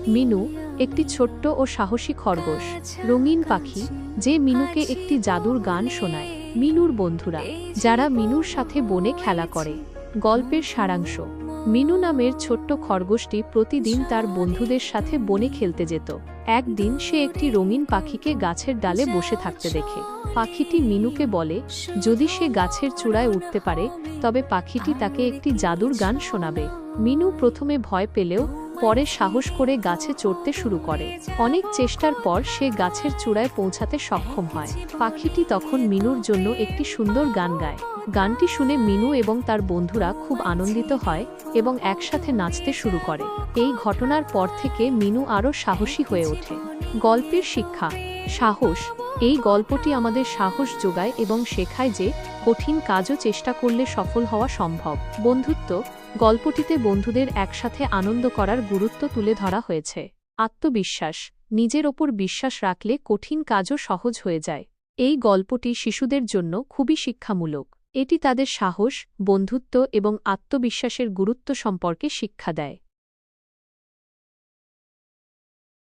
মিনু একটি ছোট্ট ও সাহসী খরগোশ, রঙিন পাখি যে মিনুকে একটি জাদুর গান শোনায়। মিনুর বন্ধুরা, যারা মিনুর সাথে বনে খেলা করে। গল্পের সারাংশ: মিনু নামের ছোট্ট খরগোশটি প্রতিদিন তার বন্ধুদের সাথে বনে খেলতে যেত। একদিন সে একটি রঙিন পাখিকে গাছের ডালে বসে থাকতে দেখে। পাখিটি মিনুকে বলে যদি সে গাছের চূড়ায় উঠতে পারে তবে পাখিটি তাকে একটি জাদুর গান শোনাবে। মিনু প্রথমে ভয় পেলেও পরে সাহস করে গাছে চড়তে শুরু করে। অনেক চেষ্টার পর সে গাছের চূড়ায় পৌঁছাতে সক্ষম হয়। পাখিটি তখন মিনুর জন্য একটি সুন্দর গান গায়। গানটি শুনে মিনু এবং তার বন্ধুরা খুব আনন্দিত হয় এবং একসাথে নাচতে শুরু করে। এই ঘটনার পর থেকে মিনু আরও সাহসী হয়ে ওঠে। গল্পের শিক্ষা: সাহস। এই গল্পটি আমাদের সাহস যোগায় এবং শেখায় যে কঠিন কাজও চেষ্টা করলে সফল হওয়া সম্ভব। বন্ধুত্ব: গল্পটিতে বন্ধুদের একসাথে আনন্দ করার গুরুত্ব তুলে ধরা হয়েছে। আত্মবিশ্বাস: নিজের ওপর বিশ্বাস রাখলে কঠিন কাজও সহজ হয়ে যায়। এই গল্পটি শিশুদের জন্য খুবই শিক্ষামূলক। এটি তাদের সাহস, বন্ধুত্ব এবং আত্মবিশ্বাসের গুরুত্ব সম্পর্কে শিক্ষা দেয়।